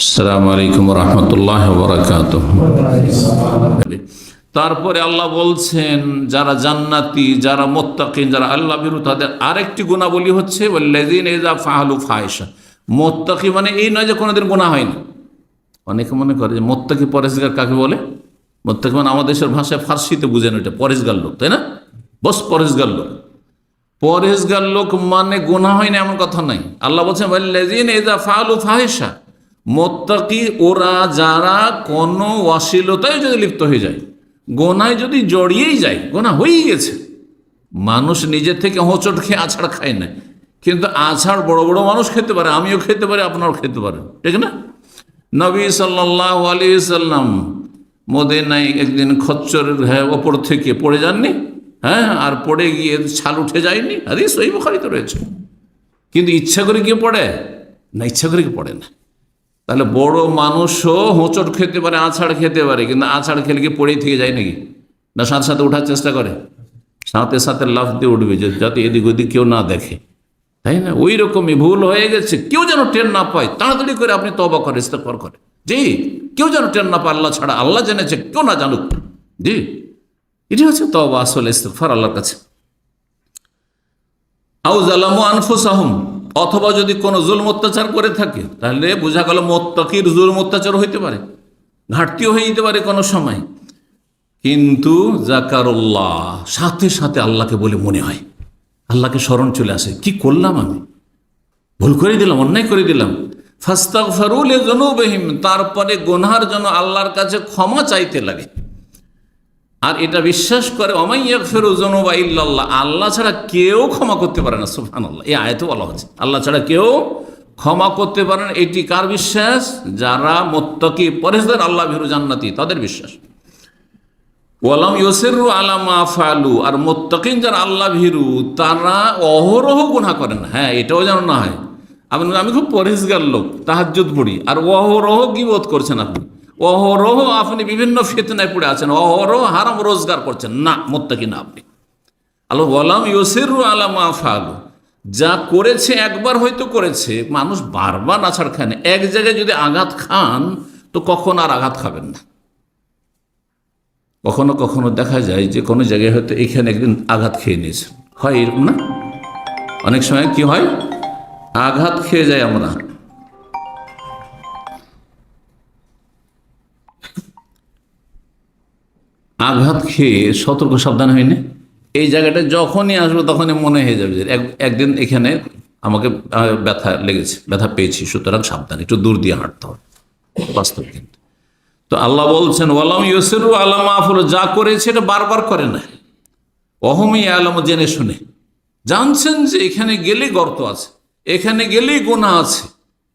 আসসালামু আলাইকুম রহমতুল্লাহ বারাকাতুহু। তারপরে আল্লাহ বলছেন যারা জান্নাতি, যারা মুত্তাকিন, যারা আল্লাহ ভীরু, তাদের আরেকটি গুণাবলী হচ্ছে ওয়াল্লাযীনা ইযা ফাআলু ফাহিশা। মুত্তাকি মানে এই নয় যে কোনোদিন গুনাহ হয়নি। অনেকে মনে করে যে মুত্তাকি পরেজগার কাকে বলে। মুত্তাকি মানে আমাদের দেশের ভাষায় ফার্সিতে বুঝেন ওইটা পরেজগার লোক, তাই না? বস পরেজগার লোক। পরেজগার লোক মানে গুনাহ হয়নি এমন কথা নাই। আল্লাহ বলছেন ওয়াল্লাযীনা ইযা ফাআলু ফাহিশা, মুত্তাকি ওরা যারা কোনো অশ্লীলতায় যদি লিপ্ত হয়ে যায়, গোনায় যদি জড়িয়েই যায়, গোনা হয়েই গেছে। মানুষ নিজে থেকে হোঁচট খেয়ে আছাড় খায় না, কিন্তু আছাড় বড় বড় মানুষ খেতে পারে, আমিও খেতে পারি, আপনারাও খেতে পারেন, ঠিক না? নবী সাল্লাল্লাহু আলাইহি সাল্লাম মদিনায় একদিন খচ্চরের ওপর থেকে পড়ে যাননি? হ্যাঁ, আর পড়ে গিয়ে ছাল উঠে যায়নি? হাদিস সহিহ বুখারীতে রয়েছে। কিন্তু ইচ্ছা করে কি পড়ে না? ইচ্ছা করে কি পড়ে না। তাহলে বড় মানুষও হোঁচট খেতে পারে, আছাড় খেতে পারে, কিন্তু আছাড় খেলে কি পড়েই থেকে যায় নাকি? না সাথে সাথে ওঠার চেষ্টা করে, সাথে সাথে লাফ দিয়ে উঠবে যাতে এদিক ওদিক কেউ না দেখে, তাই না? ওই রকমই ভুল হয়ে গেছে, কেউ যেন টের না পায়, তাড়াতাড়ি করে আপনি তওবা করে ইস্তেগফার করে, জি, কেউ যেন টের না পায়, আল্লাহ ছাড়া, আল্লাহ জেনেছে, কেউ না জানুক, জি। এটি হচ্ছে তওবা, আসলে ইস্তেগফার আল্লাহর কাছে। আও যালামু আনফুসাহুম, অথবা যদি কোনো জুলম অত্যাচার করে থাকে, তাহলে বোঝা গেল মুত্তাকির জুলম অত্যাচার হইতে পারে, ঘাটতিও হয়ে যেতে পারে কোনো সময়, কিন্তু যাকারুল্লাহ, সাথে সাথে আল্লাহকে বলে মনে হয়, আল্লাহকে স্মরণ চলে আসে, কি করলাম আমি, ভুল করে দিলাম, অন্যায় করে দিলাম। ফাস্তাগফিরু লিযুনুবিহিম, তারপরে গুনাহের জন্য আল্লাহর কাছে ক্ষমা চাইতে লাগে। আর এটা বিশ্বাস করে ওয়া ইয়াগফিরু যুনুবা ইল্লাল্লাহ, আল্লাহ ছাড়া কেউ ক্ষমা করতে পারে না। সুবহানাল্লাহ, এই আয়াতে বলা হচ্ছে আল্লাহ ছাড়া কেউ ক্ষমা করতে পারে না। এটি কার বিশ্বাস? যারা মুত্তাকি পরেজগার আল্লাহ ভীরু জান্নাতি, তাদের বিশ্বাস। ওয়ালাম ইউসিরু আলা মা ফাআলু, আর মুত্তাকিন যারা আল্লাহ ভীরু তারা অহরহ গুনাহ করেন না। হ্যাঁ, এটাও যেন না হয় আমি খুব পরেজগার লোক, তাহাজ্জুদ পড়ি, আর অহরহ গীবত করছেন আপনি, অহরহ আপনি বিভিন্ন ফিতনায় পড়ে আছেন, অহরহ হারাম রোজগার করছেন, না, মুত্তাকি না আপনি। আল্লাহ ওয়ালাম ইউসিরু আলা মা ফাআলু, যা করেছে একবার হয়তো করেছে, মানুষ বারবার নাছাড় খান, এক জায়গায় যদি আঘাত খান তো কখন আর আঘাত খাবেন না। কখনো কখনো দেখা যায় যে কোনো জায়গায় হয়তো এখানে একদিন আঘাত খেয়ে নিয়েছেন, হয় এরকম না? অনেক সময় কি হয়, আঘাত খেয়ে যায়, আমরা আঘাত খেয়ে সতর্ক সাবধান হয়নি, এই জায়গাটা যখনই আসবো তখনই মনে হয়ে যাবে যে একদিন এখানে আমাকে ব্যথা লেগেছে, ব্যথা পেয়েছি, সুতরাং সাবধান, একটু দূর দিয়ে হাঁটতে হবে, বাস্তব। কিন্তু তো আল্লাহ বলছেন ওয়ালাম ইউসিরু আলা মা ফাআলু, যা করেছে এটা বারবার করে না, ওয়াহুম ইয়ালামু, জেনে শুনে জানছেন যে এখানে গেলেই গর্ত আছে, এখানে গেলেই গুনাহ আছে,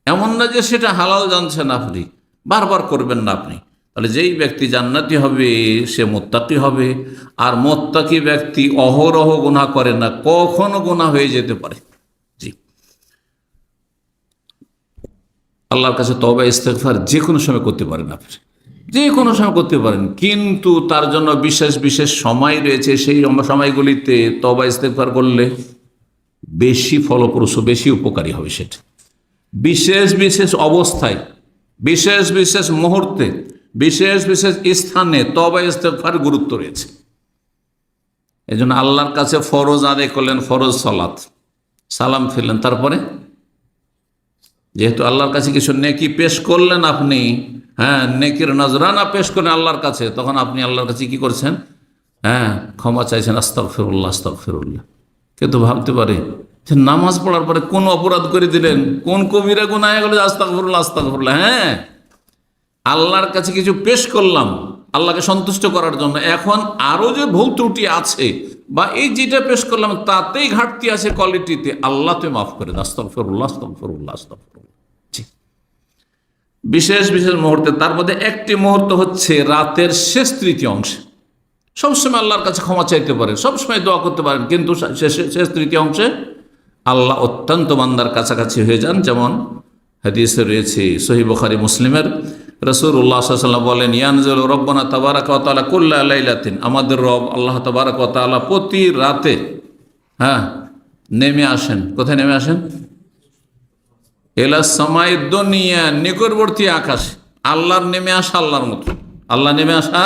এমন না যে সেটা হালাল জানছেন আপনি, বারবার করবেন না আপনি। তাহলে যেই ব্যক্তি জান্নাতি হবে সে মুত্তাকি হবে, আর মুত্তাকি ব্যক্তি অহরহ গুনাহ করে না, কখনো গুনাহ হয়ে যেতে পারে। জি, আল্লাহর কাছে তওবা ইস্তেগফার যে কোনো সময় করতে পারেন আপনি, যে কোনো সময় করতে পারেন, কিন্তু তার জন্য বিশেষ বিশেষ সময় রয়েছে, সেই সময়গুলিতে তওবা ইস্তেগফার করলে বেশি ফলপ্রসূ, বেশি উপকারী হবে সেটা। বিশেষ বিশেষ অবস্থায়, বিশেষ বিশেষ মুহূর্তে, বিশেষ বিশেষ স্থানে তওবা ইস্তেগফার গুরুত্ব রয়েছে। এই জন্য আল্লাহর কাছে ফরজ আদায় করলেন, ফরজ সালাত, সালাম ফিরলেন, তারপরে যেহেতু আল্লাহর কাছে কিছু নেকি পেশ করলেন আপনি, হ্যাঁ, নেকির নজরানা পেশ করলেন আল্লাহর কাছে, তখন আপনি আল্লাহর কাছে কি করছেন? হ্যাঁ, ক্ষমা চাইছেন, আস্তাগফিরুল্লাহ আস্তাগফিরুল্লাহ। কিন্তু ভাবতে পারে যে নামাজ পড়ার পরে কোন অপরাধ করে দিলেন, কোন কবিরা গুনাহ হয়ে গেল, আস্তাগফিরুল্লাহ আস্তাগফিরুল্লাহ। হ্যাঁ, আল্লাহর কাছে কিছু পেশ করলাম আল্লাহকে সন্তুষ্ট করার জন্য, এখন আরো যে ভুল ত্রুটি আছে বা এই যেটা পেশ করলাম তাতেই ঘাটতি আছে কোয়ালিটিতে, আল্লাহ তো মাফ করে দেন, আস্তাগফিরুল্লাহ আস্তাগফিরুল্লাহ আস্তাগফিরুল্লাহ। বিশেষ বিশেষ মুহূর্তে, তার মধ্যে একটি মুহূর্ত হচ্ছে রাতের শেষ তৃতীয় অংশে। সবসময় আল্লাহর কাছে ক্ষমা চাইতে পারেন, সবসময় দোয়া করতে পারেন, কিন্তু শেষ তৃতীয় অংশে আল্লাহ অত্যন্ত বান্দার কাছাকাছি হয়ে যান। যেমন হাদিসে রয়েছে সহিহ বুখারী মুসলিমের, রাসূলুল্লাহ সাল্লাল্লাহু আলাইহি ওয়াসাল্লাম বলেন, ইয়ানজিলু রাব্বুনা তাবারাকা ওয়া তাআলা কুল্লা লাইলাতিন, আমাদের রব আল্লাহ তাবারাকা ওয়া তাআলা প্রতি রাতে, হ্যাঁ, নেমে আসেন। কোথায় নেমে আসেন? এলা সামাই দুনিয়া, নিকটবর্তী আকাশে আল্লাহর নেমে আসা আল্লাহর মতো। আল্লাহ নেমে আসা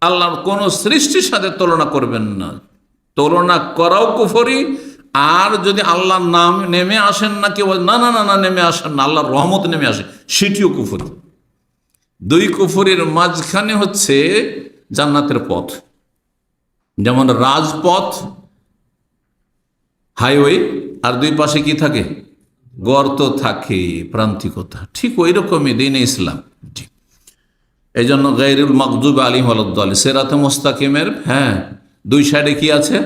আল্লাহর কোন সৃষ্টির সাথে তুলনা করবেন না। তুলনা করাও কুফরি। আর যদি আল্লাহর নাম নেমে আসেন না, কেউ না না না না নেমে আসেন না, আল্লাহর রহমত নেমে আসে, সেটিও কুফরি। দুই কুফরির মাঝখানে হচ্ছে জান্নাতের পথ। যেমন রাজপথ, হাইওয়ে, আর দুই পাশে কি থাকে? গর্ত থাকে, প্রান্তিকতা। ঠিক ওই রকমই দ্বীনে ইসলাম। এই জন্য গায়রুল মাগজুব আলাইহিম ওয়ালাদ-দাল্লিন, সিরাতে মুস্তাকিমের দুই সাইডে কি আছে?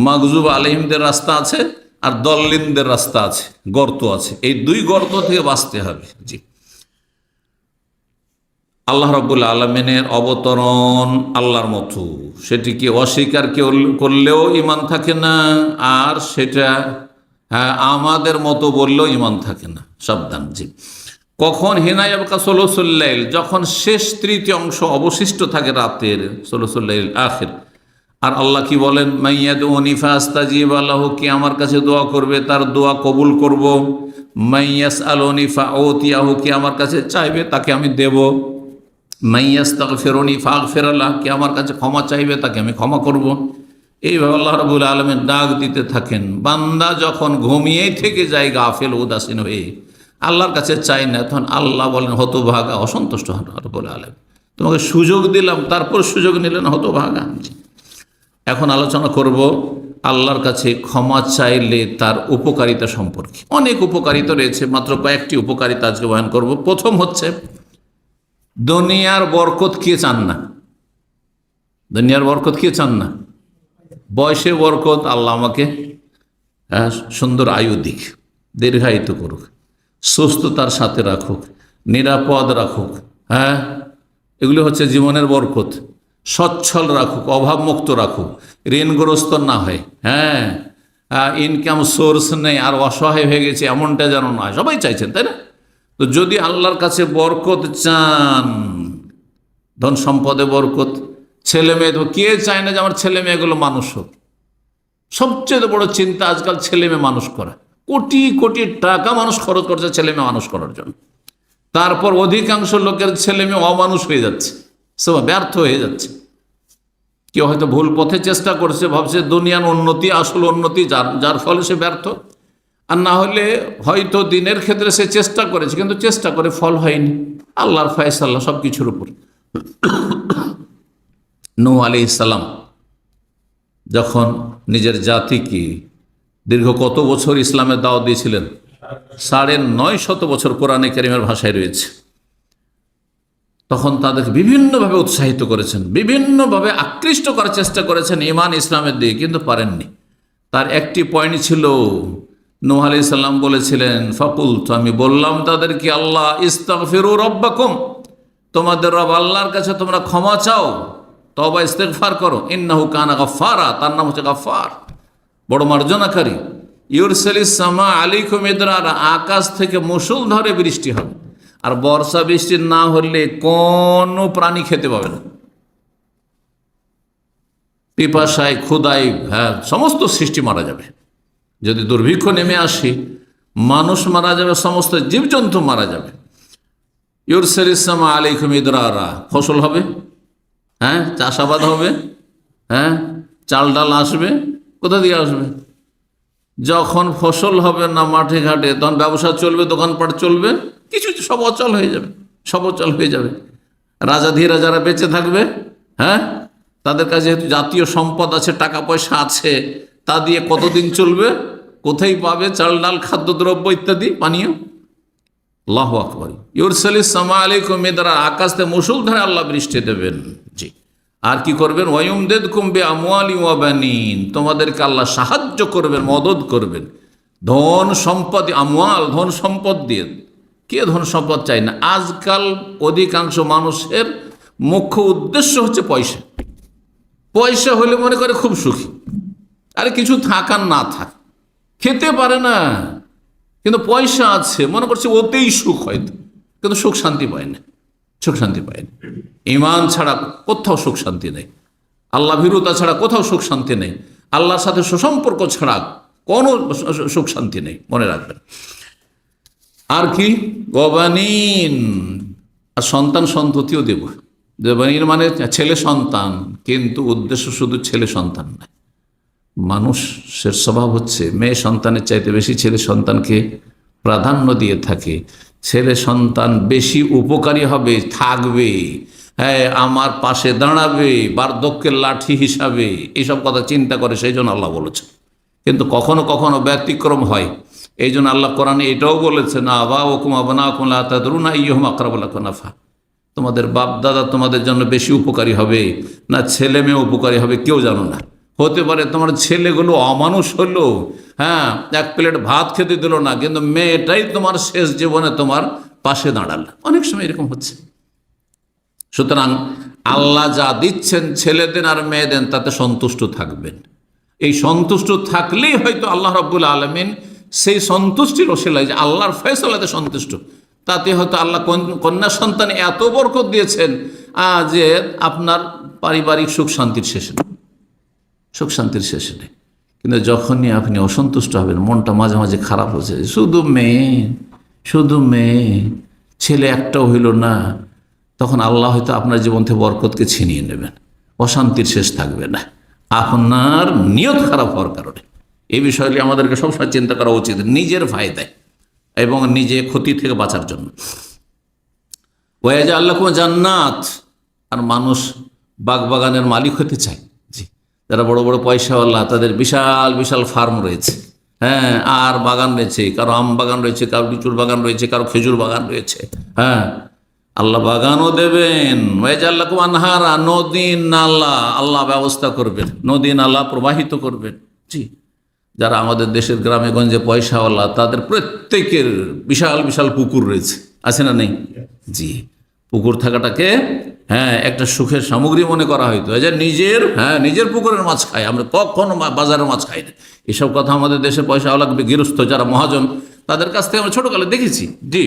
মাগজুব আলাইহিমদের রাস্তা আছে আর দল্লিনদের রাস্তা আছে, গর্ত আছে। এই দুই গর্ত থেকে বাঁচতে হবে। জি, আল্লাহ রাব্বুল আলামিনের অবতরণ আল্লাহর মতো, সেটিকে অস্বীকার করলেও ঈমান থাকে না, আর সেটা আমাদের মতো বললেও ঈমান থাকে না। সাবধান। জি, কখন? হিনা ইয়াবকা সুলুসুল লাইল, যখন শেষ তৃতীয় অংশ অবশিষ্ট থাকে রাতের, সুলুসুল লাইল আখির। আর আল্লাহ কি বলেন? মাইয়াদউনি ফাস্তাজিব লাহু, কি আমার কাছে দোয়া করবে তার দোয়া কবুল করব। মাইয়াসআলুনি ফাউতিয়াহু, কি আমার কাছে চাইবে তাকে আমি দেব। মাইয়াস্তাগফিরুনি ফাগফির লাহু, কি আমার কাছে ক্ষমা চাইবে তাকে আমি ক্ষমা করব। এইভাবে আল্লাহ রাব্বুল আলামিন ডাক দিতে থাকেন। বান্দা যখন ঘুমিয়েই থেকে যায় গাফেল উদাসীন হয়ে, আল্লাহর কাছে চাই না, তখন আল্লাহ বলেন হতভাগা, অসন্তুষ্ট হন রাব্বুল আলামিন। তোমাকে সুযোগ দিলাম, তারপর সুযোগ নিলেন, হতভাগা। এখন আলোচনা করব আল্লাহর কাছে ক্ষমা চাইলে তার উপকারিতা সম্পর্কে। অনেক উপকারিতা রয়েছে, মাত্র কয়েকটি উপকারিতা আজকে বয়ান করব। প্রথম হচ্ছে, দুনিয়ার বরকত কে চান না? দুনিয়ার বরকত কে চান না? বয়সে বরকত, আল্লাহ আমাকে সুন্দর আয়ু দিক, দীর্ঘায়িত করুক, সুস্থতার সাথে রাখুক, নিরাপদ রাখুক। এগুলি হচ্ছে জীবনের বরকত। সচ্ছল রাখুক, অভাবমুক্ত রাখুক, ঋণগ্রস্ত না হয়। ইনকাম সোর্স নেই আর অসহায় হয়ে গেছে, এমনটা যেন নয়। সবাই চাইছেন, তাই না? তো যদি আল্লাহর কাছে বরকত চান, ধন সম্পদে বরকত, ছেলে মেয়ে, তো কে চায় না যে আমার ছেলে মেয়েগুলো মানুষ হোক? সবচেয়ে বড় চিন্তা আজকাল ছেলে মেয়ে মানুষ করা। কোটি কোটি টাকা মানুষ খরচ করছে ছেলে মেয়ে মানুষ করার জন্য। তারপর অধিকাংশ লোকের ছেলে মেয়ে অমানুষ হয়ে যাচ্ছে, সব ব্যর্থ হয়ে যাচ্ছে। কেউ হয়তো ভুল পথে চেষ্টা করছে, ভাবছে দুনিয়ার উন্নতি আসল উন্নতি, যার ফলে সে ব্যর্থ। আর না হলে হয়তো দিনের ক্ষেত্রে সে চেষ্টা করেছে, কিন্তু চেষ্টা করে ফল হয়নি। আল্লাহর ফয়সালা সব কিছুর উপর। নূহ আলাইহিস সালাম যখন নিজের জাতিকে দীর্ঘ কত বছর ইসলামের দাওয়াত দিয়েছিলেন? 950 বছর, কোরআনে কারীমের ভাষায় রয়েছে। তখন তাদেরকে বিভিন্নভাবে উৎসাহিত করেছেন, বিভিন্নভাবে আকৃষ্ট করার চেষ্টা করেছেন ঈমান ইসলামের দিকে, কিন্তু পারেননি। তার একটি পয়েন্ট ছিল, নূহ আলাইহিস সালাম বলেছিলেন, ফাকুলতু, আমি বললাম তাদেরকে, আল্লাহ ইস্তাগফিরু রাব্বাকুম, তোমাদের রব আল্লাহর কাছে তোমরা ক্ষমা চাও, তওবা ইস্তেগফার করো। ইন্নাহু কানা গাফফারা, তার নাম হচ্ছে গাফফার, বড় মার্জনাকারী। ইউরসিলিস সামা আলাইকুম মিদরারা, আকাশ থেকে মুষলধারে বৃষ্টি হবে। আর বর্ষা বৃষ্টি না হলে কোনো প্রাণী খেতে পাবে না, পিপাসায়, ক্ষুধায়, সমস্ত সৃষ্টি মারা যাবে। যদি দুর্ভিক্ষ নেমে আসে, মানুষ মারা যাবে, সমস্ত জীবজন্তু মারা যাবে। ইউরসিলিস সামা আলাইকুম মিদরারা, ফসল হবে, চাষাবাদ হবে, চাল ডাল আসবে। কোথা দিয়ে আসবে? যখন ফসল হবে না মাঠে ঘাটে, তখন ব্যবসা চলবে, দোকানপাট চলবে, কিছু সব অচল হয়ে যাবে, সব অচল হয়ে যাবে। রাজাধীরা যারা বেঁচে থাকবে, তাদের কাছে যেহেতু জাতীয় সম্পদ আছে, টাকা পয়সা আছে, তা দিয়ে কতদিন চলবে? কোথায় পাবে চাল ডাল, খাদ্যদ্রব্য ইত্যাদি, পানীয়? আল্লাহু আকবার। ইউরসিলিস সামা আলাইকুম মিদরারা, আকাশ থেকে মুষলধারে আল্লাহ বৃষ্টি দেবেন। জি, আর কি করবেন? ওয়ায়ুমদিদকুম বিআমওয়ালি ওয়া বানিন, তোমাদেরকে আল্লাহ সাহায্য করবেন, মদদ করবেন ধন সম্পদ, আমওয়াল, ধন সম্পদ দিয়ে। কে ধন সম্পদ চাই না? আজকাল অধিকাংশ মানুষের মুখ্য উদ্দেশ্য হচ্ছে পয়সা। পয়সা হলে মনে করে খুব সুখী। আরে কিছু থাকার না থাক, খেতে পারে না, কিন্তু পয়সা আছে, মনে করছে ওতেই সুখ, হয়তো, কিন্তু সুখ শান্তি পায় না, সুখ শান্তি পায় না। ঈমান ছাড়া কোথাও সুখ শান্তি নেই, আল্লাহ ভীরুতা ছাড়া কোথাও সুখ শান্তি নেই, আল্লাহর সাথে সুসম্পর্ক ছাড়া কোনো সুখ শান্তি নেই, মনে রাখবেন। আর কি ওয়াবানিন, আর সন্তান সন্ততিও দেব। বানিন মানে ছেলে সন্তান, কিন্তু উদ্দেশ্য শুধু ছেলে সন্তান নয়। মানুষের স্বভাব হচ্ছে মেয়ে সন্তানের চাইতে বেশি ছেলে সন্তানকে প্রাধান্য দিয়ে থাকে। ছেলে সন্তান বেশি উপকারী হবে, থাকবে, হ্যাঁ, আমার পাশে দাঁড়াবে, বার্ধক্যের লাঠি হিসাবে, এইসব কথা চিন্তা করে, সেই জন্য আল্লাহ বলেছেন। কিন্তু কখনো কখনো ব্যতিক্রম হয়। এই জন্য আল্লাহ কোরআনে এটাও বলেছেন, আবা ওকুম আবনা কুমলা তাদরুনা ইয়ুম আকরাবুল নাফা, তোমাদের বাপ দাদা তোমাদের জন্য বেশি উপকারী হবে না ছেলে মেয়ে উপকারী হবে কেউ জানো না। হতে পারে তোমার ছেলেগুলো অমানুষ হলো, হ্যাঁ, এক প্লেট ভাত খেতে দিল না, কিন্তু মেয়েটাই তোমার শেষ জীবনে তোমার পাশে দাঁড়াল। অনেক সময় এরকম হচ্ছে। সুতরাং আল্লাহ যা দিচ্ছেন ছেলেদের আর মেয়েদের, তাতে সন্তুষ্ট থাকবেন। এই সন্তুষ্ট থাকলেই হয়তো আল্লাহ রাব্বুল আলামিন সেই সন্তুষ্টির ওসিলায়, যে আল্লাহর ফয়সালাতে সন্তুষ্ট, তাতে হয়তো আল্লাহ কন্যা সন্তানে এত বরকত দিয়েছেন যে আপনার পারিবারিক সুখ শান্তির শেষে নেই, সুখ শান্তির শেষে নেই। কিন্তু যখনই আপনি অসন্তুষ্ট হবেন, মনটা মাঝে মাঝে খারাপ হচ্ছে, শুধু মেয়ে, শুধু মেয়ে, ছেলে একটাও হইল না, তখন আল্লাহ হয়তো আপনার জীবন থেকে বরকতকে ছিনিয়ে নেবেন, অশান্তির শেষ থাকবে না আপনার নিয়ত খারাপ হওয়ার কারণে। এই বিষয়টি আমাদেরকে সবসময় চিন্তা করা উচিত, নিজের ফায়দায় এবং নিজে ক্ষতি থেকে বাঁচার জন্য। ওয়াজা আল্লাহ জান্নাত, আর মানুষ বাগবাগানের মালিক হতে চায়। জি, যারা বড় বড় পয়সাওয়ালা, তাদের বিশাল বিশাল ফার্ম রয়েছে, হ্যাঁ, আর বাগান রয়েছে, কারো আম বাগান রয়েছে, কারো লিচুর বাগান রয়েছে, কারো খেজুর বাগান রয়েছে, হ্যাঁ, আল্লাহ বাগানও দেবেন। ওয়াজা আল্লাহ আনহারা, নদী নালা আল্লাহ ব্যবস্থা করবেন, নদী নালা প্রবাহিত করবেন। জি, যারা আমাদের দেশের গ্রামে গঞ্জে পয়সাওয়ালা, তাদের প্রত্যেকের বিশাল বিশাল পুকুর রয়েছে, আছে না নেই? জি, পুকুর থাকাটাকে, হ্যাঁ, একটা সুখের সামগ্রী মনে করা হয়তো, যে নিজের, হ্যাঁ, নিজের পুকুরের মাছ খাই আমরা, কখনো বাজারের মাছ খাই না। এসব কথা আমাদের দেশে পয়সাওয়ালা গৃহস্থ যারা মহাজন, তাদের কাছ থেকে আমরা ছোটকালে দেখেছি। জি,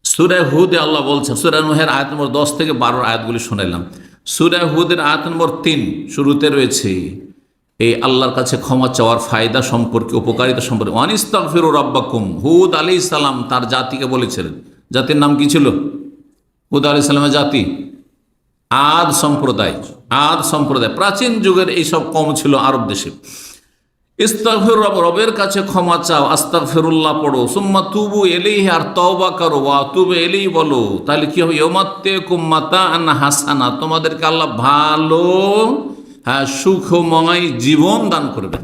সূরা হুদে আল্লাহ বলছেন, সূরা নূহের আয়াত নম্বর 10 থেকে 12 আয়াতগুলি শুনাইলাম। সূরা হুদের আয়াত নম্বর 3 শুরুতে রয়েছে এই আল্লাহর কাছে ক্ষমা চাওয়ার ফায়দা সম্পর্কে, উপকারিতা সম্পর্কে। ওয়ানিস্তাগফিরু রাব্বাকুম, হুদ আলাইহিস সালাম তার জাতিকে বলেছিলেন। জাতির নাম কি ছিল? হুদ আলাইহিস সালামের জাতি আদ সম্প্রদায়। আদ সম্প্রদায় প্রাচীন যুগের এইসব কম ছিল আরব দেশে। ইস্তাগফির, রবের কাছে ক্ষমা চাও, আস্তাগফিরুল্লাহ পড়ো, সুম্মা তুবু ইলাইহি, আর তওবা করো, ওয়া তুবু ইলাইহি বলো, তাহলে কি হবে? ইউমাত্তিকুম মাতাআন হাসানা, তোমাদেরকে আল্লাহ ভালো, হ্যাঁ, সুখময় জীবন দান করবেন,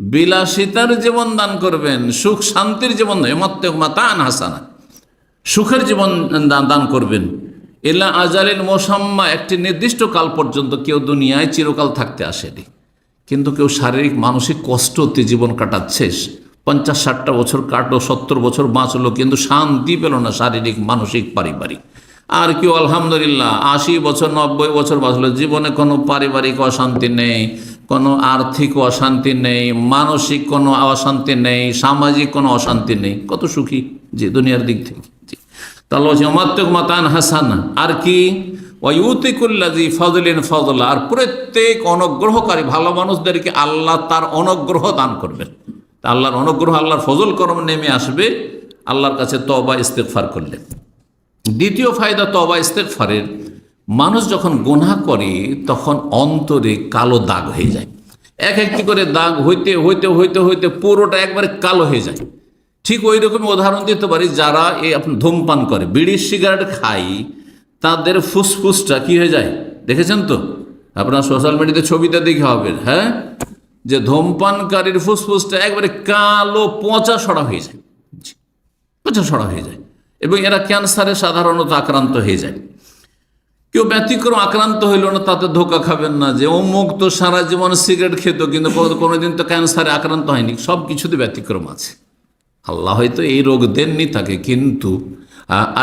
বিলাসিতার জীবন দান করবেন, সুখ শান্তির জীবন, ইউমাত্তিকুম মাতাআন হাসানা, সুখের জীবন দান করবেন। ইলা আজালিন মুসাম্মা, একটি নির্দিষ্ট কাল পর্যন্ত। কেউ দুনিয়ায় চিরকাল থাকতে আসেনি, কিন্তু কেউ শারীরিক মানসিক কষ্টতে জীবন কাটাচ্ছে। 50-60টা বছর কাটলো, 70 বছর বাঁচলো, কিন্তু শান্তি পেল না, শারীরিক মানসিক পারিবারিক। আর কেউ আলহামদুলিল্লাহ 80 বছর 90 বছর বাঁচলো, জীবনে কোনো পারিবারিক অশান্তি নেই, কোনো আর্থিক অশান্তি নেই, মানসিক কোনো অশান্তি নেই, সামাজিক কোনো অশান্তি নেই, কত সুখী যে দুনিয়ার দিক থেকে। মাতান হাসানা, আর কি ওয়ায়ুতিকুল্লাযী ফাযলিন ফাযলা, আর প্রত্যেক অনুগ্রহকারী ভালো মানুষদেরকে আল্লাহ তার অনুগ্রহ দান করবেন। আল্লাহর অনুগ্রহ, আল্লাহর ফজল করম নেমে আসবে আল্লাহর কাছে তওবা ইস্তেগফার করলে। দ্বিতীয় ফায়দা তওবা ইস্তেগফারের, মানুষ যখন গুনাহ করে তখন অন্তরে কালো দাগ হয়ে যায়। এক একটি করে দাগ হইতে হইতে হইতে হইতে পুরোটা একবারে কালো হয়ে যায়। ঠিক ওই রকম উদাহরণ দিতে পারি, যারা এই আপনি ধূমপান করে, বিড়ি সিগারেট খাই, তাদের ফুসফুসটা কি হয়ে যায় দেখেছেন তো? আপনার সোশ্যাল মিডিয়াতে ছবিটা দেখে হবে, হ্যাঁ, যে ধূমপানকারীর ফুসফুসটা একবারে কালো পচা সড়া হয়ে যায়, পচা সড়া হয়ে যায়, এবং এরা ক্যান্সারে সাধারণত আক্রান্ত হয়ে যায়। কেউ ব্যতিক্রম আক্রান্ত হইল না, তাতে ধোকা খাবেন না যে অমুক তো সারা জীবন সিগারেট খেত, কিন্তু কোনোদিন তো ক্যান্সারে আক্রান্ত হয়নি। সব কিছুতে ব্যতিক্রম আছে। আল্লাহ হয়তো এই রোগ দেননি তাকে, কিন্তু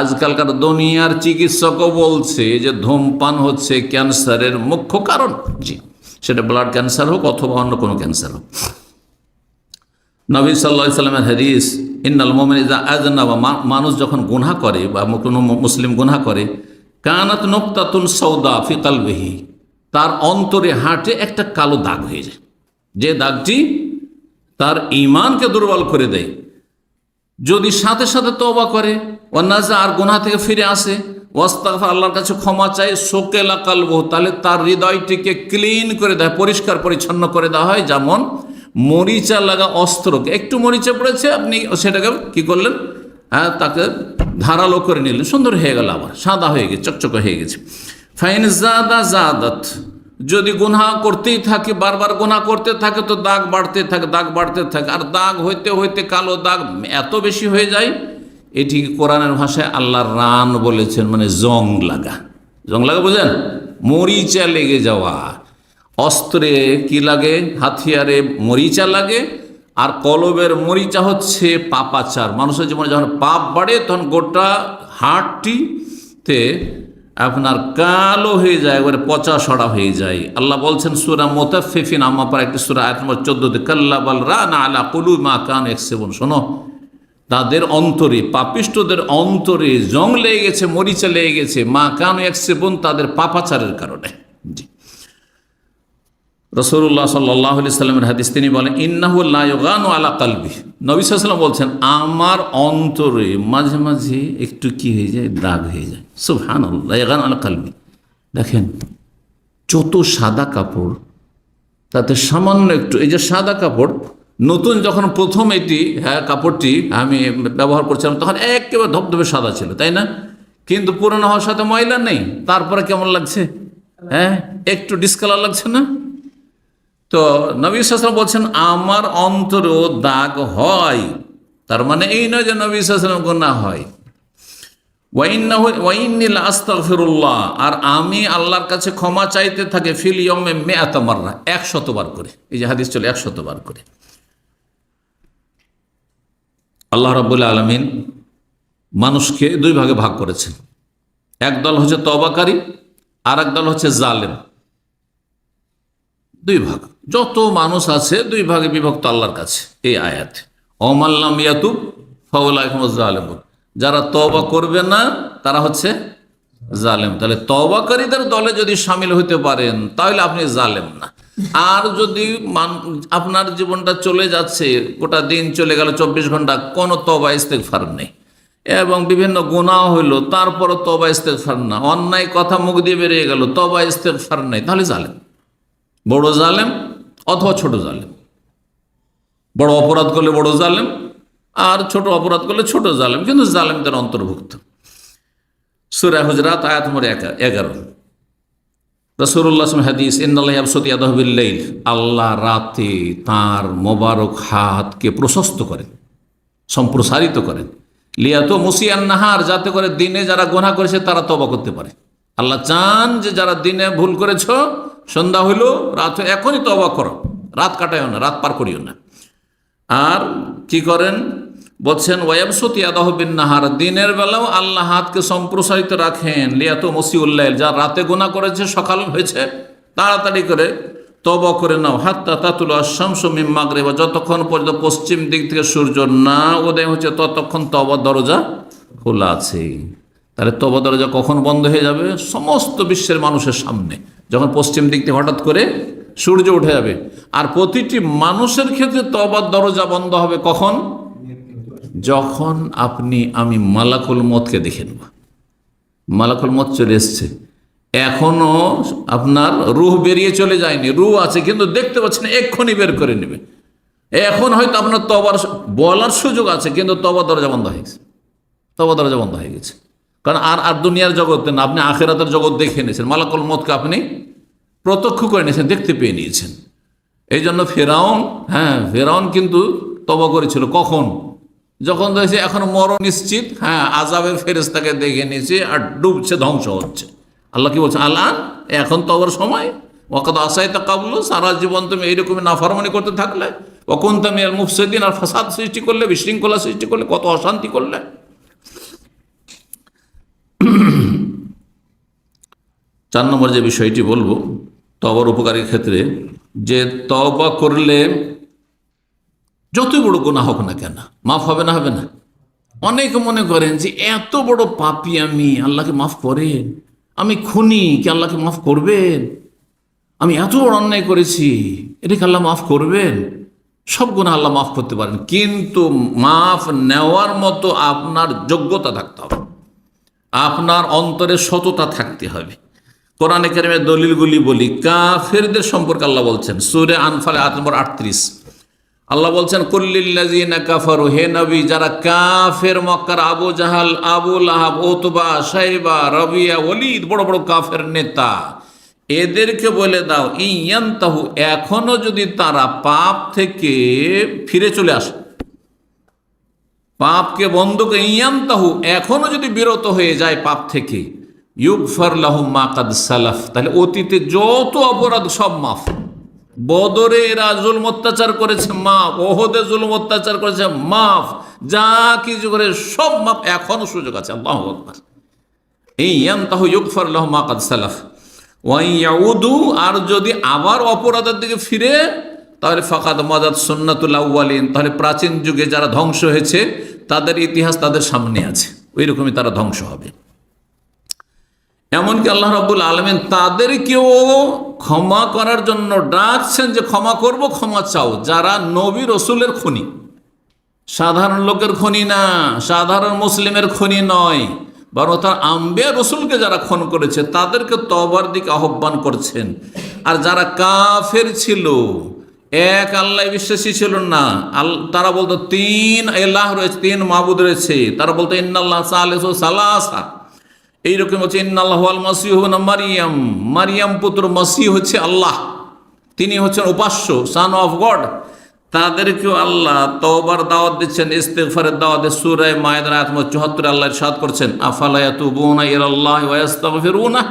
আজকালকার দুনিয়ার চিকিৎসকও বলছে যে ধূমপান হচ্ছে ক্যান্সারের মুখ্য কারণ। জি, সেটা ব্লাড ক্যান্সার হোক অথবা অন্য কোনো ক্যান্সার হোক। নবী সাল্লাল্লাহু আলাইহি সাল্লামের হাদিস, ইন্নাল মুমিনা ইযা আযনাবা, মানুষ যখন গুনাহ করে বা কোনো মুসলিম গুনাহ করে, কানাত নুকতাতুন সাউদা ফি কলবিহি, তার অন্তরে হার্টে একটা কালো দাগ হয়ে যায়, যে দাগটি তার ঈমানকে দুর্বল করে দেয়। যদি সাথে সাথে তওবা করে, ওয়ানাজা আর গুনাহ থেকে ফিরে আসে, ওয়াস্তাগফার আল্লাহর কাছে ক্ষমা চায়, সোকেলা কালবহু তাহলে তার হৃদয়টিকে ক্লিন করে দেয়, পরিষ্কার পরিচ্ছন্ন করে দেওয়া হয়। যেমন মরিচা লাগা অস্ত্রকে, একটু মরিচা পড়েছে, আপনি সেটাকে কি করলেন, হ্যাঁ তাকে ধারালো করে নিলেন, সুন্দর হয়ে গেল, আবার সাদা হয়ে গেছে, চকচকে হয়ে গেছে। ফাইন জাদা জাদাত, যদি গুনাহ করতেই থাকে, বারবার গুনাহ করতে থাকে, তো দাগ বাড়তে থাকে, দাগ বাড়তে থাকে, আর দাগ হইতে হইতে কালো দাগ এত বেশি হয়ে যায়, এটি কোরআনের ভাষায় আল্লাহর রান বলেছেন, মানে জং লাগা। জং লাগা বুঝেন, মরিচা লেগে যাওয়া। অস্ত্রে কি লাগে, হাতিয়ারে মরিচা লাগে, আর কলবের মরিচা হচ্ছে পাপাচার। মানুষের জীবনে যখন পাপ বাড়ে তখন গোটা হাড়টিতে আপনার কালো হয়ে যায়, একবারে পচা সড়া হয়ে যায়। আল্লাহ বলছেন সূরা মুতাফফিফিন, আমার একটি সূরা, আয়াত নম্বর 14, কাল্লা বাল রানা আলা কুলুবি মা কানু ইয়াকসিবুন। শোনো, তাদের অন্তরে, পাপিষ্ঠদের অন্তরে জং লেগে গেছে, মরিচা লেগে গেছে, মা কানু ইয়াকসিবুন, তাদের পাপাচারের কারণে। জি, রাসূলুল্লাহ সাল্লাল্লাহু আলাইহি সাল্লামের হাদিস, তিনি বলেন ইন্নাহু লা ইউগানু আলা কলবি, নবী সাল্লাল্লাহু আলাইহি ওয়াসাল্লাম বলছেন আমার অন্তরে মাঝে মাঝে একটু কি হয়ে যায়, দাগ হয়ে যায়। সুবহানাল্লাহ, ইউগানু আলা কলবি। দেখেন, যত সাদা কাপড় তাতে সামান্য একটু, এই যে সাদা কাপড়, নতুন যখন প্রথম এটি কাপড়টি আমি ব্যবহার করছিলাম তখন একেবারে ধবধবে সাদা ছিল, তাই না? কিন্তু পুরনো হওয়ার সাথে ময়লা নেই, তারপরে কেমন লাগছে, একটু ডিসকালার লাগছে না? তো নবী সাল্লাল্লাহু আলাইহি ওয়াসাল্লাম বলছেন আমার অন্তরেও দাগ হয়, তার মানে এই নয় যে নবী সাল্লাল্লাহু আলাইহি ওয়াসাল্লাম গুনাহ হয়। ওয়াইন্নী লা আস্তাগফিরুল্লাহ, আর আমি আল্লাহর কাছে ক্ষমা চাইতে থাকি, ফিল ইয়াউমে মিআতা মাররা, 100 বার করে। এই যে হাদিস চলে 100 বার করে। আল্লাহ রাব্বুল আলামিন মানুষকে দুই ভাগে ভাগ করেছেন, এক দল হচ্ছে তওবাকারী, আর এক দল হচ্ছে জালেম। দুই ভাগ, যত মানুষ আছে দুই ভাগে বিভক্ত আল্লাহর কাছে এই আয়াত। ওমাল্লাম ইয়াতুব ফাউলাইকা হুমুজ জালিমুন, যারা তওবা করবে না তারা হচ্ছে জালেম। তাহলে তওবাকারীদের দলে যদি শামিল হতে পারেন তাহলে আপনি জালেম না। আর যদি আপনার জীবনটা চলে যাচ্ছে, গোটা দিন চলে গেল, 24 ঘন্টা কোনো তওবা ইস্তেগফার নেই, এবং বিভিন্ন গুনাহ হইল, তারপরও তওবা ইস্তেগফার না, অন্যায় কথা মুখ দিয়ে বেরিয়ে গেল, তওবা ইস্তেগফার নেই, তাহলে জালেম, বড় জালেম অথবা ছোট জালেম। বড় অপরাধ করলে বড় জালেম, আর ছোট অপরাধ করলে ছোট জালেম, কিন্তু জালেমদের অন্তর্ভুক্ত। সূরা হুজরাত আয়াত নম্বর 11। রাসূলুল্লাহ হাদিস, ইন্নাল্লাহ ইয়াবসুতু ইয়াদাহু বিল-লাইল, আল্লাহ রাতে তার মোবারক হাতকে প্রশস্ত করেন, সম্প্রসারিত করেন, লিয়াতু মুসিয়ান নাহার, যাতে করে দিনে যারা গুনাহ করেছে তারা তওবা করতে পারে। আল্লাহ চান যে যারা দিনে ভুল করেছো, সন্ধ্যা হইল, রাত এখনই তওবা করো, রাত কাটাইও না, রাত পার করিও না। আর কি করেন বলছেন, ওয়ায়াবসুতু ইয়াদাহু বিন-নাহার, দিনের বেলাও আল্লাহ হাতকে সম্প্রসারিত রাখেন, লিয়াতু মুসিউল-লাইল, যারা রাতে গুনাহ করেছে, সকাল হয়েছে, তাড়াতাড়ি করে তওবা করে নাও, হাত্তা তাতুলু আশ-শামসু মিন মাগরিবা, যতক্ষণ পর্যন্ত পশ্চিম দিক থেকে সূর্য না উদয় হচ্ছে ততক্ষণ তওবার দরজা খোলা আছে। তাহলে তওবা দরজা কখন বন্ধ হয়ে যাবে? সমস্ত বিশ্বের মানুষের সামনে, যখন পশ্চিম দিক থেকে হঠাৎ করে সূর্য উঠে যাবে। আর প্রতিটি মানুষের ক্ষেত্রে তওবার দরজা বন্ধ হবে কখন? যখন আমি মালাকুল মউতকে দেখে নেব। মালাকুল মউত চলে এসছে, এখনো আপনার রূহ বেরিয়ে চলে যায়নি, রূহ আছে কিন্তু দেখতে পাচ্ছেন, এক্ষুনি বের করে নেবে। এখন হয়তো আপনার তওবার বলার সুযোগ আছে, কিন্তু তওবার দরজা বন্ধ হয়ে গেছে, তওবার দরজা বন্ধ হয়ে গেছে। কারণ আর দুনিয়ার জগতে না, আপনি আখিরাতের জগৎ দেখে নিয়েছেন, মালাকুল মউতকে আপনি প্রত্যক্ষ করে নিয়েছেন, দেখতে পেয়ে নিয়েছেন। এই জন্য ফেরাউন কিন্তু তওবা করেছিল কখন? যখন দেখছে এখন মরণ নিশ্চিত, আযাবের ফেরেশতাকে দেখে নিয়েছে আর ডুবছে, ধ্বংস হচ্ছে। আল্লাহ কি বলছে, আল্লাহ এখন তওবার সময়, ওয়াকাদ আসাইতা কাবলু, সারা জীবন তুমি এইরকমই নাফরমানি করতে থাকলে, ওয়াকুনতা মিনাল মুফসিদিন, আর ফাসাদ সৃষ্টি করলে, বিশৃঙ্খলা সৃষ্টি করলে, কত অশান্তি করলে। 4 নম্বর যে বিষয়টি বলবো তওবার উপকারের ক্ষেত্রে, যে তওবা করলে যতই বড় গুনাহ হোক না কেন মাফ হবে না, হবে না? অনেকে মনে করেন যে এত বড় পাপী আমি, আল্লাহকে মাফ করেন, আমি খুনি, কি আল্লাহকে মাফ করবেন? আমি এত বড় অন্যায় করেছি, এটা কি আল্লাহ মাফ করবেন? সব গুনাহ আল্লাহ মাফ করতে পারেন, কিন্তু মাফ নেওয়ার মতো আপনার যোগ্যতা থাকতে হবে, আপনার অন্তরে সততা থাকতে হবে। কোরআনে কারিমের দলিলগুলি বলি। কাফেরদের সম্পর্কে আল্লাহ বলছেন সূরা আনফালে আয়াত নম্বর 38, আল্লাহ বলছেন কুল্লিল্লাযিনা কাফারু, হে নবী যারা কাফের মক্কার আবু জাহাল, আবু লাহাব, উতবা, শাইবা, রবিয়া, ওলীদ, বড় বড় কাফের নেতা, এদেরকে বলে দাও ইয়ান্তাহু, এখনো যদি তারা পাপ থেকে ফিরে চলে আসে, পাপকে বন্ধ করে, ইয়ান্তাহু এখনো যদি বিরত হয়ে যায় পাপ থেকে, ইউগফার লাহুম মা কাদ সালাফ, তাহলে অতীতে যত অপরাধ সব মাফ। বদরে এরা জুলম অত্যাচার করেছে মাফ, ওহদে জুলম অত্যাচার করেছে মাফ, যা কিছু করে সব মাফ, এখনো সুযোগ আছে। আল্লাহু আকবার। এই ইয়ান্তাহু ইউগফার লাহুম মা কাদ সালাফ ওয়া ইয়াউদু, আর যদি আবার অপরাধের দিকে ফিরে, তাহলে ফাকাদ মাদাত সুন্নাতুল আউয়ালিন, তাহলে প্রাচীন যুগে যারা ধ্বংস হয়েছে তাদের ইতিহাস তাদের সামনে আছে, ওই রকমই তারা ধ্বংস হবে। এমনকি আল্লাহ রাব্বুল আলামিন তাদেরকেও ক্ষমা করার জন্য ডাকছেন যে ক্ষমা করব, ক্ষমা চাও, যারা নবী রসুলের খুনি, সাধারণ লোকের খুনি না, সাধারণ মুসলিমের খুনি নয়, বরং তার আম্বিয়া রসুলকে যারা খুন করেছে তাদেরকে তওবার দিকে আহ্বান করছেন। আর যারা কাফের ছিল, এক আল্লাহ বিশ্বাসী ছিল না, তারা বলতো তিন ইলাহ রয়েছে, তিন মাবুদ রয়েছে, তারা বলতো ইন্নাল্লাহ সালিসু সালাসা, এইরকম হচ্ছে ইন্নাল্লাহু আল মাসিহু ইবনে মারিয়াম, মারিয়াম পুত্র মসিহ হচ্ছে আল্লাহ, তিনি হচ্ছেন উপাস্য, সান অফ গড। তাদেরকেও আল্লাহ তওবার দাওয়াত দিচ্ছেন, ইস্তিগফারের দাওয়াত। সূরা মায়েদার আয়াত নম্বর 74 আল্লাহ ইরশাদ করছেন আফালা ইয়াতুবুনা ইলাল্লাহি ওয়া ইস্তাগফিরুনা,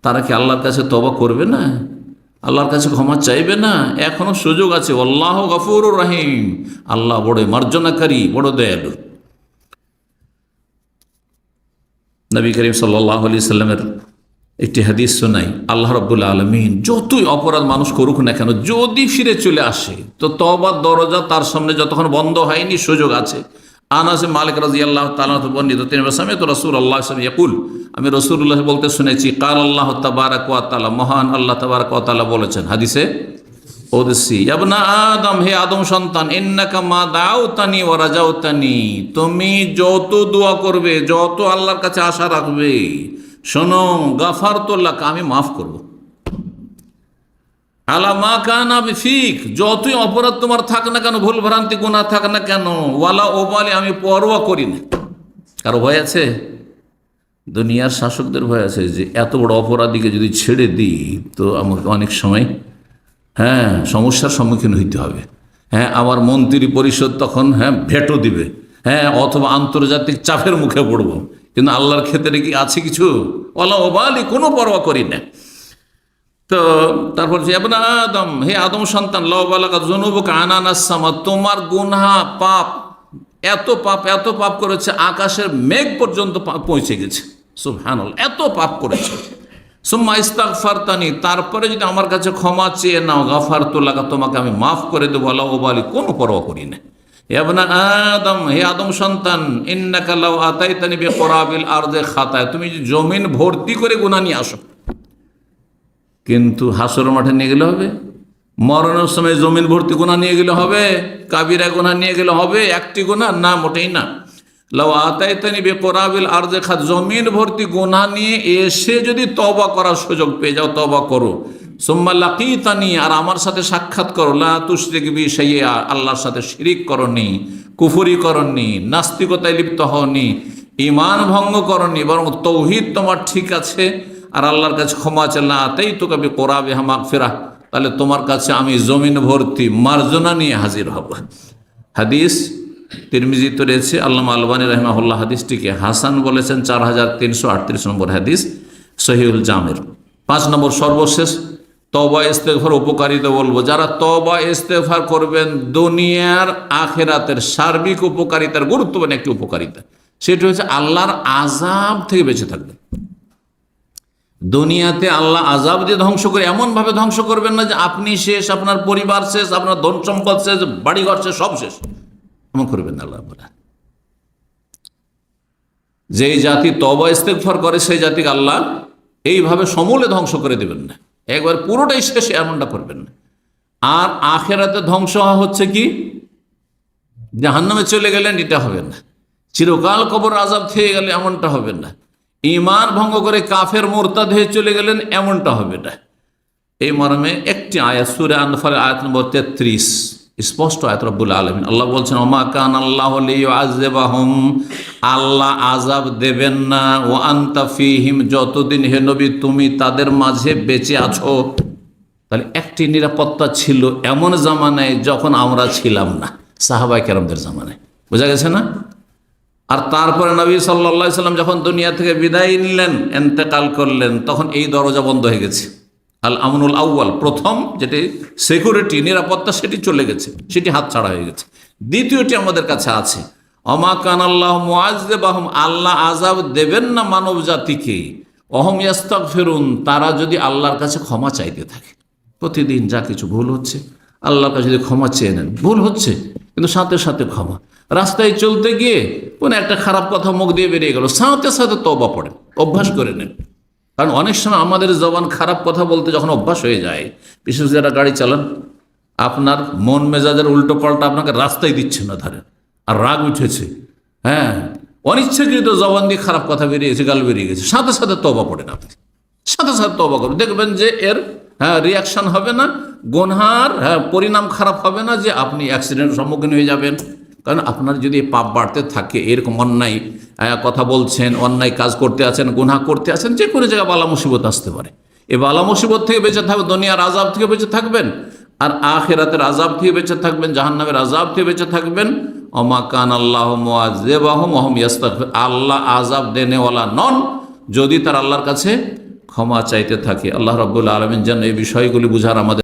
তারা কি আল্লাহর কাছে তওবা করবে না, আল্লাহর কাছে ক্ষমা চাইবে না? এখনো সুযোগ আছে। আল্লাহু গফুরুর রহিম, আল্লাহ বড় মার্জনাকারী, বড় দয়ালু। নবী করিম সাল্লাল্লাহু আলাইহি সাল্লামের একটি হাদিস শোনাই, আল্লাহ রাব্বুল আলামিন যতই অপরাধ মানুষ করুক না কেন, যদি ফিরে চলে আসে তো তওবার দরজা তার সামনে যতক্ষণ বন্ধ হয়নি সুযোগ আছে। আনাস মালিক রাদিয়াল্লাহু তাআলা বর্ণিত, তিনি বলেন সামি'তু রাসূলুল্লাহ সাল্লাল্লাহু আলাইহি ওয়াসাল্লাম ইয়াকুল, আমি রাসূলুল্লাহ বলতে শুনেছি, কাল আল্লাহ তাবারাকা ওয়া তাআলা, মহান আল্লাহ তাবারাকা ওয়া তাআলা বলেছেন হাদিসে কুদসি, ইবনা আদম, হে আদম সন্তান, ইন্নাকা মা দাউতানি ওয়া রাজাউতানি, তুমি যত দোয়া করবে, যত আল্লাহর কাছে আশা রাখবে, শোনো, গাফারতু লাকা, আমি মাফ করব, আলা মা কানা বিফিক, যতই অপরাধ তোমার থাক না কেন, ভুল ভ্রান্তি গুনাহ থাক না কেন, ওয়ালা ওবালি, আমি পরোয়া করি না। কারো ভয় আছে? দুনিয়ার শাসকদের ভয় আছে যে এত বড় অপরাধীকে যদি ছেড়ে দিই তো আমাকে অনেক সময় সমস্যার সম্মুখীন হইতে হবে। আমার মন্ত্রী পরিষদ তখন ভেটো দিবে, অথবা আন্তর্জাতিক চাপের মুখে পড়ব। কিন্তু আল্লাহর ক্ষেত্রে কি আছে কিছু? ওয়ালা ওবালি, কোনো পরোয়া করি না। তো তারপর ইবনা আদম, হে আদম সন্তান, লাউ বালাগাত যুনুবুকা আনানাস সামা, তোমার গুনাহ পাপ, এত পাপ করেছে আকাশের মেঘ পর্যন্ত পৌঁছে গেছে। সুবহানাল্লাহ, এত পাপ করেছে। সুম্মা ইস্তাগফারতানি, তারপরে যদি আমার কাছে ক্ষমা চেয়ে নাও, গাফারতু লাকা, তোমাকে আমি মাফ করে দেবো, ওয়ালা উবালি, কোনো পরোয়া করি না। ইবনা আদম, হে আদম সন্তান, ইন্নাকা লাউ আতাইতানি বিকুরাবিল আরদি খাতায়া, তুমি জমিন ভর্তি করে গুনাহ নিয়ে আসো, কিন্তু হাসর মাঠে নিয়ে গেলে হবে? মরণের সময় জমিন ভর্তি গুনাহ নিয়ে গেলে হবে? কাবিরা গুনাহ নিয়ে গেলে হবে? একটি গুনাহ না, মোটেই না। লাউ আতাইতানি বিকুরাবিল আরদি খাত, জমিন ভর্তি গুনাহ নিয়ে এসে যদি তওবা করার সুযোগ পেয়ে যাও, তওবা করো। সুম্মা লাকিতানি, আর আমার সাথে সাক্ষাৎ করো, লা তুশরিক বি শাইআ, আল্লাহর সাথে শিরিক করনি, কুফরি করনি, নাস্তিকতায় লিপ্ত হওনি, ঈমান ভঙ্গ করনি, বরং তৌহিদ তোমার ঠিক আছে, আর আল্লাহর কাছে ক্ষমা চাইলা, আতাই তোকে বিকুরাবিহা মাগফিরাহ, তাহলে তোমার কাছে আমি জমিন ভর্তি মার্জনা নিয়ে হাজির হব। হাদিস তিরমিজিতে রয়েছে, আল্লামা আলবানী রাহিমাহুল্লাহ হাদিসটিকে হাসান বলেছেন। 4338 নম্বর হাদিস সহিহুল জামের। 5 নম্বর সর্বশেষ তওবা ইস্তেগফার উপকারিতা বলবো। যারা তওবা ইস্তেগফার করবেন, দুনিয়ার আখিরাতের সার্বিক উপকারিতার গুরুত্বপূর্ণ একটি উপকারিতা, সেটা হচ্ছে আল্লাহর আযাব থেকে বেঁচে থাকবে। দুনিয়াতে আল্লাহ আযাব দিয়ে ধ্বংস করে, এমনভাবে ধ্বংস করবেন না যে আপনি শেষ, আপনার পরিবার শেষ, আপনার ধন সম্পদ শেষ, বাড়িঘর শেষ, সব শেষ, এমন করবেন না আল্লাহ বলে। যেই জাতি তওবা ইস্তেগফার করে সেই জাতিকে আল্লাহ এইভাবে সমূলে ধ্বংস করে দেবেন না, একবার পুরোটাই শেষ, এমনটা করবেন না। আর আখেরাতে ধ্বংস হওয়া হচ্ছে কি, জাহান্নামে চলে গেলেন, এটা হবে না। চিরকাল কবর আযাব খেয়ে গেলে এমনটা হবে না। ঈমান ভঙ্গ করে কাফের মুরতাদ হয়ে চলে গেলেন, এমনটা হবে না। এই মর্মে একটি আয়াত সূরা আনফাল আয়াত নম্বর 33, স্পষ্ট আয়াত। রব্বুল আলামিন আল্লাহ বলছেন, ওমা কান আল্লাহু লিয়ুআযিবাহুম, আল্লাহ আযাব দেবেন না, ওয়া আনতা ফীহিম, যতদিন হে নবী তুমি তাদের মাঝে বেঁচে আছো। তাহলে একটি নিরাপত্তা ছিল এমন জামানায় যখন আমরা ছিলাম না, সাহাবায়ে কেরামদের জামানায়। বোঝা গেছে না? আর তারপরে নবী সাল্লাল্লাহু আলাইহি সাল্লাম যখন দুনিয়া থেকে বিদায় নিলেন, ইন্তেকাল করলেন, তখন এই দরজা বন্ধ হয়ে গেছে। আল আমনুল আউয়াল, প্রথম যেটি সিকিউরিটি, নিরাপত্তা, সেটি চলে গেছে, সেটি হাতছাড়া হয়ে গেছে। দ্বিতীয়টি আমাদের কাছে আছে, ওমা কান আল্লাহু মুআযযিবাহুম, আল্লাহ আযাব দেবেন না মানব জাতিকে, ওহুম ইস্তাগফিরুন, তারা যদি আল্লাহর কাছে ক্ষমা চাইতে থাকে। প্রতিদিন যা কিছু ভুল হচ্ছে আল্লাহর কাছে যদি ক্ষমা চেয়ে নেন, ভুল হচ্ছে কিন্তু সাথে সাথে ক্ষমা। রাস্তায় চলতে গিয়ে কোনো একটা খারাপ কথা মুখ দিয়ে বেরিয়ে গেল, সাথে সাথে তওবা পড়েন, অভ্যাস করে নেন। কারণ অনেক সময় আমাদের জবান খারাপ কথা বলতে যখন অভ্যাস হয়ে যায়, বিশেষ যারা গাড়ি চালান, আপনার মন মেজাজের উল্টো পাল্টা আপনাকে রাস্তায় দিচ্ছে না, ধরেন, আর রাগ উঠেছে, হ্যাঁ, অনিচ্ছাকৃত জবান দিয়ে খারাপ কথা বেরিয়েছে, গাল বেরিয়ে গেছে, সাথে সাথে তওবা পড়েন আপনি, সাথে সাথে তওবা করবেন, দেখবেন যে এর রিয়াকশন হবে না, গুনহার পরিণাম খারাপ হবে না, যে আপনি অ্যাক্সিডেন্টের সম্মুখীন হয়ে যাবেন। কারণ আপনার যদি পাপ বাড়তে থাকে, এরকম অন্যায় কথা বলছেন, অন্যায় কাজ করতে আছেন, গুনাহ করতে আছেন, যে কোনো জায়গায় বালা মুসিবত আসতে পারে। এই বালা মুসিবত থেকে বেঁচে থাকবেন, দুনিয়ার আযাব থেকে বেঁচে থাকবেন, আর আখিরাতের আযাব থেকে বেঁচে থাকবেন, জাহান্নামের আযাব থেকে বেঁচে থাকবেন। ওমা কান আল্লাহু মুআযযিবাহুম ওয়া হুম ইস্তাগফিরুন, আল্লাহ আযাব দেনেওয়ালা নন যদি তার আল্লাহর কাছে ক্ষমা চাইতে থাকে। আল্লাহ রাব্বুল আলামিন যেন এই বিষয়গুলি বুঝার আমাদের